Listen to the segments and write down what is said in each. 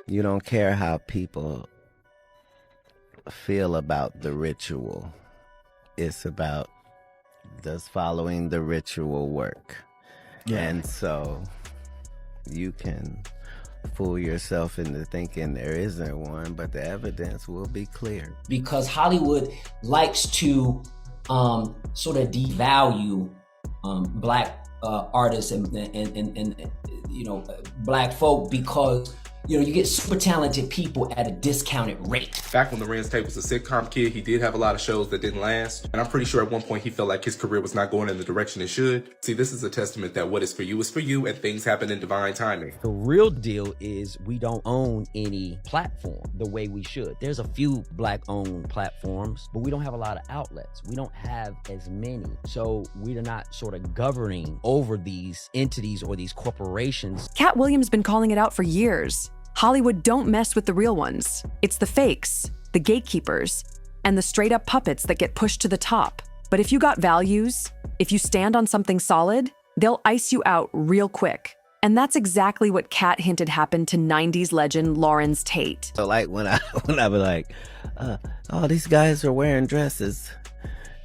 You don't care how people feel about the ritual. It's about does following the ritual work. Yeah. And so you can fool yourself into thinking there isn't one, but the evidence will be clear. Because Hollywood likes to sort of devalue black artists and black folk, because you get super talented people at a discounted rate. Back when Larenz Tate was a sitcom kid, he did have a lot of shows that didn't last. And I'm pretty sure at one point he felt like his career was not going in the direction it should. See, this is a testament that what is for you, and things happen in divine timing. The real deal is we don't own any platform the way we should. There's a few black-owned platforms, but we don't have a lot of outlets. We don't have as many. So we're not sort of governing over these entities or these corporations. Katt Williams been calling it out for years. Hollywood don't mess with the real ones. It's the fakes, the gatekeepers, and the straight-up puppets that get pushed to the top. But if you got values, if you stand on something solid, they'll ice you out real quick. And that's exactly what Katt hinted happened to 90s legend Larenz Tate. So like when I was like, oh, these guys are wearing dresses.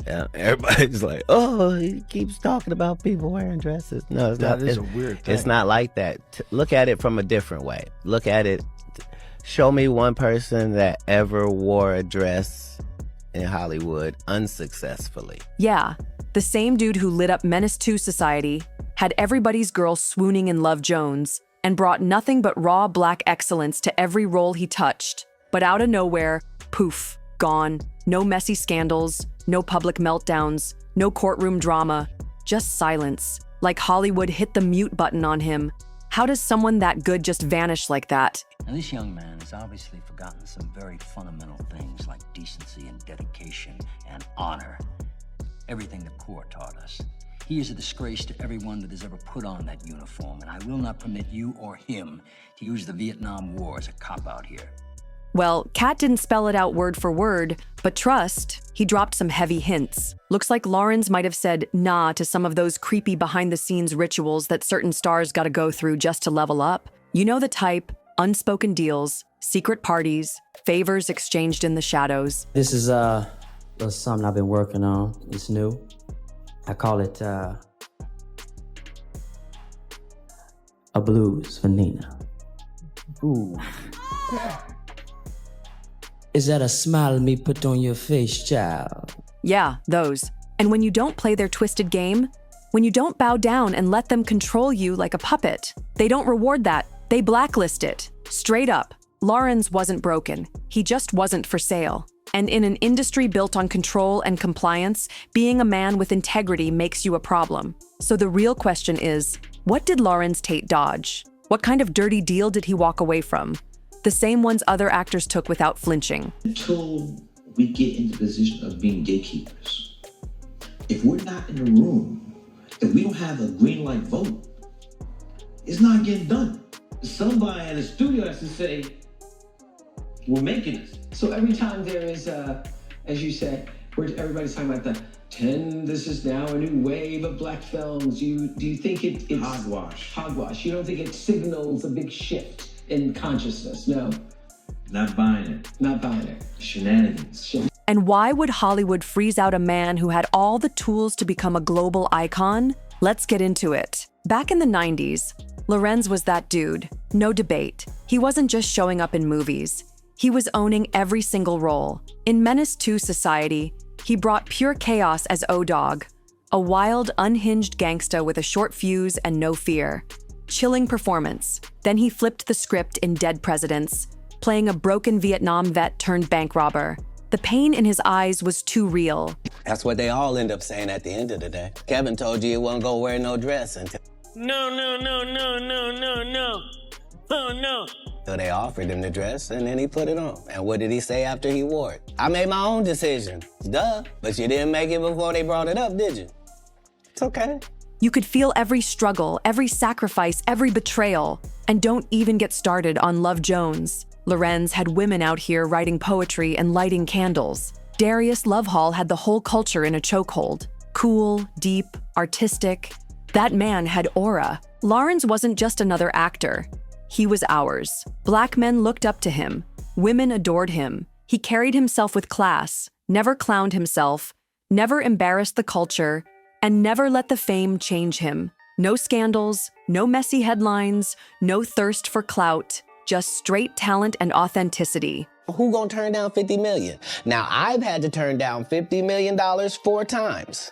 Everybody's like, oh, he keeps talking about people wearing dresses. No, it's not. That is a weird thing. It's not like that. Look at it from a different way. Look at it. Show me one person that ever wore a dress in Hollywood unsuccessfully. Yeah, the same dude who lit up Menace II Society, had everybody's girl swooning in Love Jones, and brought nothing but raw black excellence to every role he touched. But out of nowhere, poof, gone. No messy scandals, no public meltdowns, no courtroom drama, just silence. Like Hollywood hit the mute button on him. How does someone that good just vanish like that? Now, this young man has obviously forgotten some very fundamental things like decency and dedication and honor. Everything the Corps taught us. He is a disgrace to everyone that has ever put on that uniform, and I will not permit you or him to use the Vietnam War as a cop-out here. Well, Katt didn't spell it out word for word, but trust, he dropped some heavy hints. Looks like Larenz might have said nah to some of those creepy behind-the-scenes rituals that certain stars gotta go through just to level up. You know the type, unspoken deals, secret parties, favors exchanged in the shadows. This is something I've been working on. It's new. I call it a blues for Nina. Ooh. Is that a smile me put on your face, child? Yeah, those. And when you don't play their twisted game, when you don't bow down and let them control you like a puppet, they don't reward that. They blacklist it. Straight up. Larenz wasn't broken. He just wasn't for sale. And in an industry built on control and compliance, being a man with integrity makes you a problem. So the real question is, what did Larenz Tate dodge? What kind of dirty deal did he walk away from? The same ones other actors took without flinching. Until we get into the position of being gatekeepers, if we're not in the room, if we don't have a green light vote, it's not getting done. Somebody in the studio has to say, we're making this. So every time there is, as you said, everybody's talking about the 10, this is now a new wave of black films. Do you think it's hogwash? Hogwash. You don't think it signals a big shift in consciousness? No. Not buying it. Not buying it. Shenanigans. And why would Hollywood freeze out a man who had all the tools to become a global icon? Let's get into it. Back in the 90s, Larenz was that dude. No debate. He wasn't just showing up in movies. He was owning every single role. In Menace II Society, he brought pure chaos as O-Dog, a wild, unhinged gangsta with a short fuse and no fear. Chilling performance. Then he flipped the script in Dead Presidents, playing a broken Vietnam vet turned bank robber. The pain in his eyes was too real. That's what they all end up saying at the end of the day. Kevin told you he wasn't gonna wear no dress until... No. Oh, no. So they offered him the dress, and then he put it on. And what did he say after he wore it? I made my own decision. Duh. But you didn't make it before they brought it up, did you? It's okay. You could feel every struggle, every sacrifice, every betrayal. And don't even get started on Love Jones. Larenz had women out here writing poetry and lighting candles. Darius Lovehall had the whole culture in a chokehold. Cool, deep, artistic. That man had aura. Larenz wasn't just another actor. he was ours. Black men looked up to him. Women adored him. He carried himself with class, never clowned himself, never embarrassed the culture, and never let the fame change him. No scandals, no messy headlines, no thirst for clout, just straight talent and authenticity. Who gonna turn down $50 million? Now, I've had to turn down $50 million 4 times.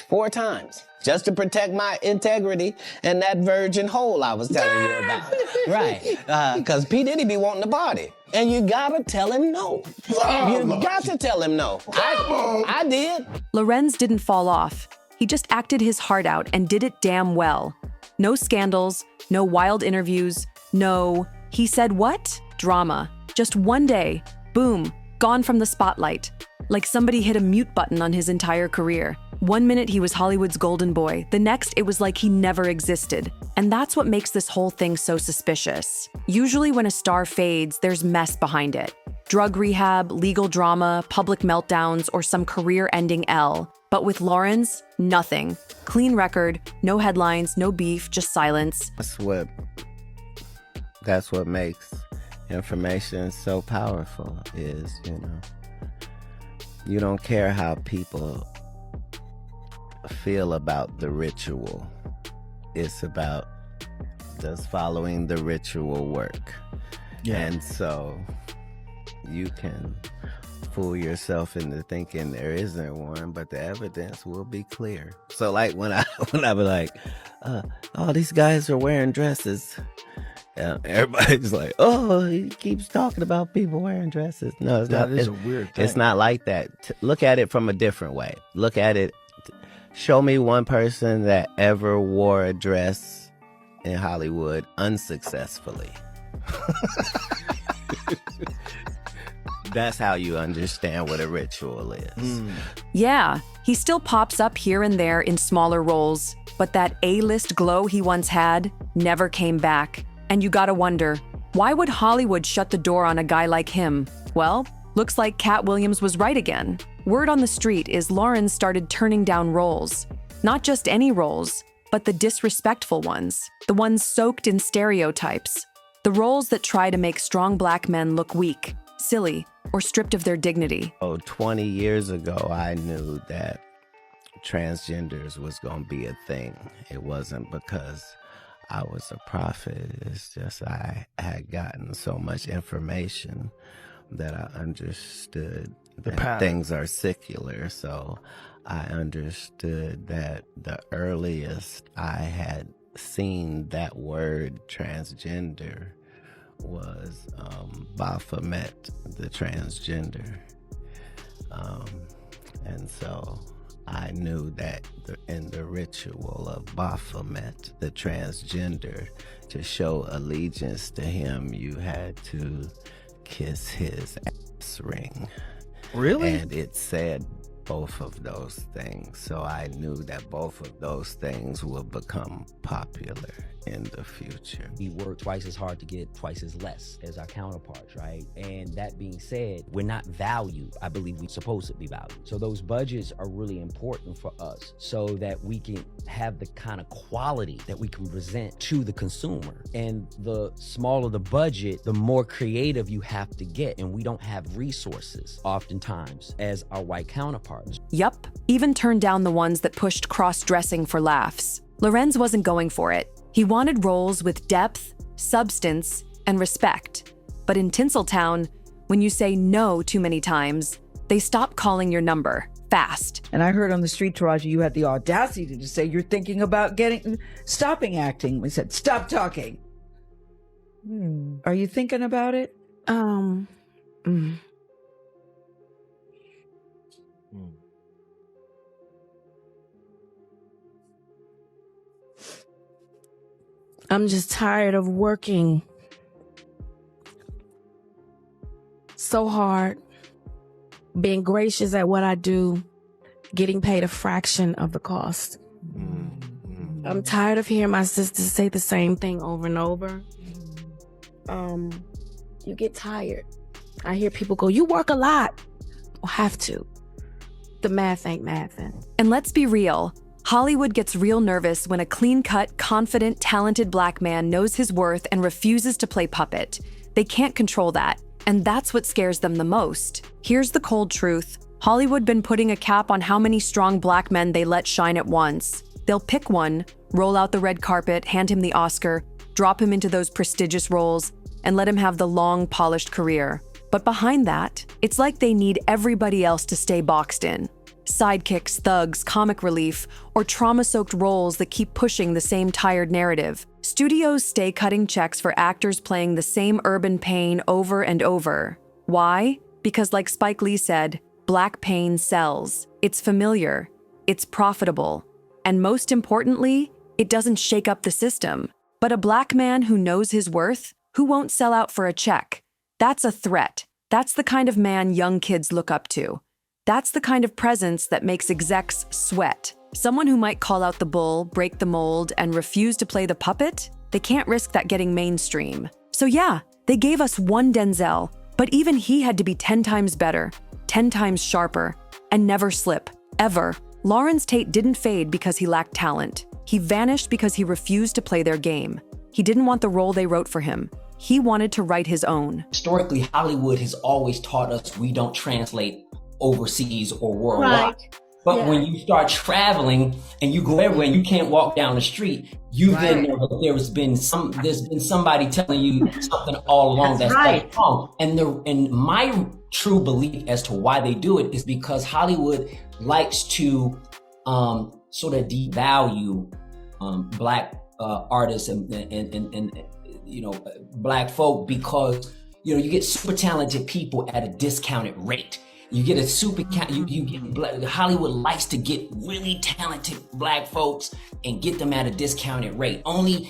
4 times. Just to protect my integrity and that virgin hole I was telling you about. Right. Because P. Diddy be wanting to party. And you gotta tell him no. You got to tell him no. I did. Larenz didn't fall off. He just acted his heart out and did it damn well. No scandals, no wild interviews, no, he said what? Drama. Just one day, boom, gone from the spotlight. Like somebody hit a mute button on his entire career. One minute he was Hollywood's golden boy, the next it was like he never existed. And that's what makes this whole thing so suspicious. Usually when a star fades, there's mess behind it. Drug rehab, legal drama, public meltdowns, or some career-ending L. But with Larenz, nothing. Clean record, no headlines, no beef, just silence. That's what makes information so powerful is, you don't care how people feel about the ritual. It's about, does following the ritual work? Yeah. And so you can fool yourself into thinking there isn't one, but the evidence will be clear. So like when I be like, all these guys are wearing dresses, everybody's like, oh, he keeps talking about people wearing dresses. No, it's not. It's a weird thing. It's not like that. Look at it from a different way. Look at it. Show me one person that ever wore a dress in Hollywood unsuccessfully. That's how you understand what a ritual is. Yeah, he still pops up here and there in smaller roles, but that A-list glow he once had never came back. And you gotta wonder, why would Hollywood shut the door on a guy like him? Well, looks like Katt Williams was right again. Word on the street is Larenz started turning down roles. Not just any roles, but the disrespectful ones. The ones soaked in stereotypes. The roles that try to make strong black men look weak, silly, or stripped of their dignity. 20 years ago, I knew that transgenders was gonna be a thing. It wasn't because I was a prophet. It's just I had gotten so much information that I understood that things are secular. So I understood that the earliest I had seen that word transgender was Baphomet, the transgender. And so I knew that in the ritual of Baphomet, the transgender, to show allegiance to him, you had to kiss his ass ring. Really? And it said both of those things. So I knew that both of those things would become popular in the future. We work twice as hard to get twice as less as our counterparts, right? And that being said, we're not valued. I believe we're supposed to be valued. So those budgets are really important for us so that we can have the kind of quality that we can present to the consumer. And the smaller the budget, the more creative you have to get. And we don't have resources oftentimes as our white counterparts. Yup, even turned down the ones that pushed cross-dressing for laughs. Larenz wasn't going for it. He wanted roles with depth, substance, and respect. But in Tinseltown, when you say no too many times, they stop calling your number fast. And I heard on the street, Taraji, you had the audacity to say you're thinking about stopping acting. We said, stop talking. Are you thinking about it? I'm just tired of working so hard, being gracious at what I do, getting paid a fraction of the cost. I'm tired of hearing my sisters say the same thing over and over. You get tired. I hear people go, you work a lot. Well, have to. The math ain't mathin'. And let's be real. Hollywood gets real nervous when a clean-cut, confident, talented black man knows his worth and refuses to play puppet. They can't control that, and that's what scares them the most. Here's the cold truth. Hollywood been putting a cap on how many strong black men they let shine at once. They'll pick one, roll out the red carpet, hand him the Oscar, drop him into those prestigious roles, and let him have the long, polished career. But behind that, it's like they need everybody else to stay boxed in. Sidekicks, thugs, comic relief, or trauma-soaked roles that keep pushing the same tired narrative. Studios stay cutting checks for actors playing the same urban pain over and over. Why? Because like Spike Lee said, black pain sells. It's familiar, it's profitable, and most importantly, it doesn't shake up the system. But a black man who knows his worth, who won't sell out for a check, that's a threat. That's the kind of man young kids look up to. That's the kind of presence that makes execs sweat. Someone who might call out the bull, break the mold, and refuse to play the puppet, they can't risk that getting mainstream. So yeah, they gave us one Denzel, but even he had to be 10 times better, 10 times sharper, and never slip, ever. Larenz Tate didn't fade because he lacked talent. He vanished because he refused to play their game. He didn't want the role they wrote for him. He wanted to write his own. Historically, Hollywood has always taught us we don't translate overseas or worldwide. Right. But when you start traveling and you go everywhere and you can't walk down the street, you then know that there's been somebody telling you something all along that's wrong. And my true belief as to why they do it is because Hollywood likes to sort of devalue black artists and black folk, because you get super talented people at a discounted rate. You get a Hollywood likes to get really talented black folks and get them at a discounted rate. Only,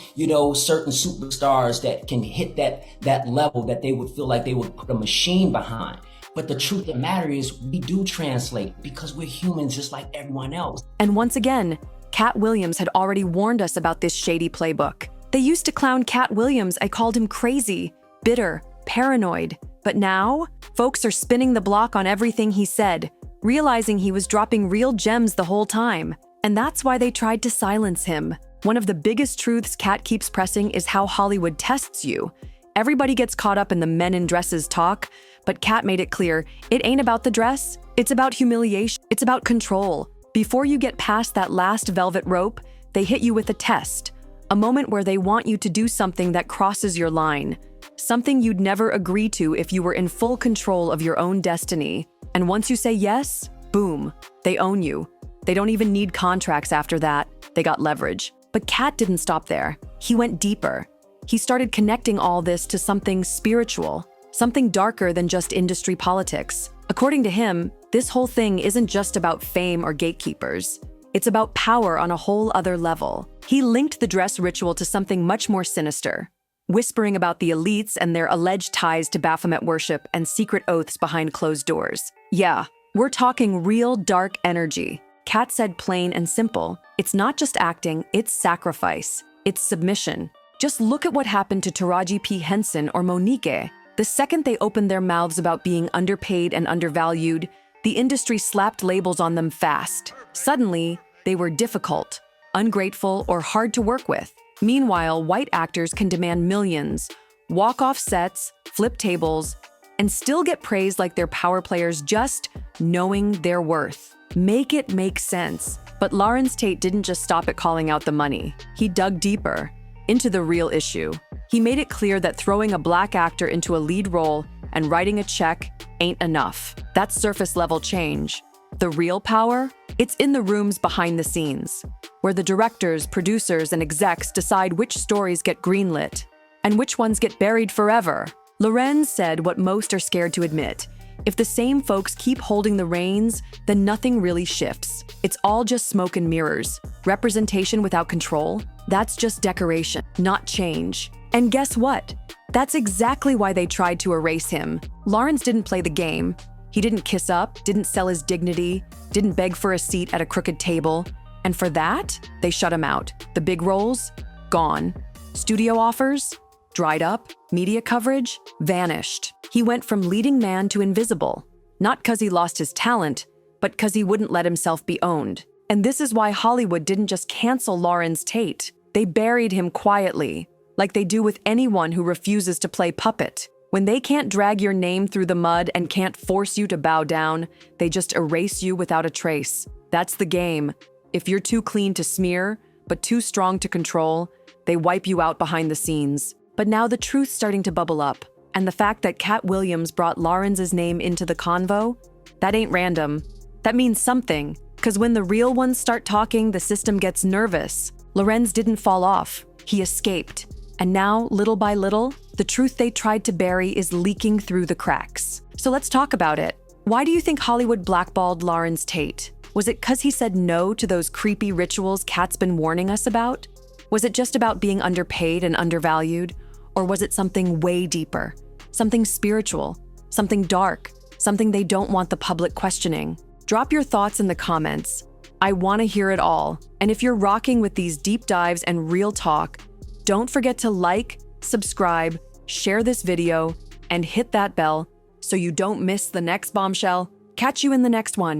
certain superstars that can hit that level that they would feel like they would put a machine behind. But the truth of the matter is we do translate because we're humans just like everyone else. And once again, Katt Williams had already warned us about this shady playbook. They used to clown Katt Williams. I called him crazy, bitter, paranoid. But now, folks are spinning the block on everything he said, realizing he was dropping real gems the whole time. And that's why they tried to silence him. One of the biggest truths Katt keeps pressing is how Hollywood tests you. Everybody gets caught up in the men in dresses talk, but Katt made it clear, it ain't about the dress, it's about humiliation, it's about control. Before you get past that last velvet rope, they hit you with a test, a moment where they want you to do something that crosses your line. Something you'd never agree to if you were in full control of your own destiny. And once you say yes, boom, they own you. They don't even need contracts after that. They got leverage. But Katt didn't stop there. He went deeper. He started connecting all this to something spiritual, something darker than just industry politics. According to him, this whole thing isn't just about fame or gatekeepers. It's about power on a whole other level. He linked the dress ritual to something much more sinister, whispering about the elites and their alleged ties to Baphomet worship and secret oaths behind closed doors. Yeah, we're talking real dark energy. Katt said plain and simple, it's not just acting, it's sacrifice, it's submission. Just look at what happened to Taraji P. Henson or Monique. The second they opened their mouths about being underpaid and undervalued, the industry slapped labels on them fast. Suddenly, they were difficult, ungrateful, or hard to work with. Meanwhile, white actors can demand millions, walk off sets, flip tables, and still get praised like they're power players just knowing their worth. Make it make sense. But Larenz Tate didn't just stop at calling out the money. He dug deeper into the real issue. He made it clear that throwing a black actor into a lead role and writing a check ain't enough. That's surface level change. The real power? It's in the rooms behind the scenes, where the directors, producers, and execs decide which stories get greenlit and which ones get buried forever. Larenz said what most are scared to admit. If the same folks keep holding the reins, then nothing really shifts. It's all just smoke and mirrors. Representation without control? That's just decoration, not change. And guess what? That's exactly why they tried to erase him. Larenz didn't play the game. He didn't kiss up, didn't sell his dignity, didn't beg for a seat at a crooked table. And for that, they shut him out. The big roles? Gone. Studio offers? Dried up. Media coverage? Vanished. He went from leading man to invisible. Not because he lost his talent, but because he wouldn't let himself be owned. And this is why Hollywood didn't just cancel Larenz Tate. They buried him quietly, like they do with anyone who refuses to play puppet. When they can't drag your name through the mud and can't force you to bow down, they just erase you without a trace. That's the game. If you're too clean to smear, but too strong to control, they wipe you out behind the scenes. But now the truth's starting to bubble up, and the fact that Katt Williams brought Larenz's name into the convo, that ain't random. That means something, because when the real ones start talking, the system gets nervous. Larenz didn't fall off. He escaped. And now, little by little, the truth they tried to bury is leaking through the cracks. So let's talk about it. Why do you think Hollywood blackballed Larenz Tate? Was it because he said no to those creepy rituals Katt's been warning us about? Was it just about being underpaid and undervalued? Or was it something way deeper? Something spiritual? Something dark? Something they don't want the public questioning? Drop your thoughts in the comments. I want to hear it all. And if you're rocking with these deep dives and real talk, don't forget to like, subscribe, share this video, and hit that bell so you don't miss the next bombshell. Catch you in the next one.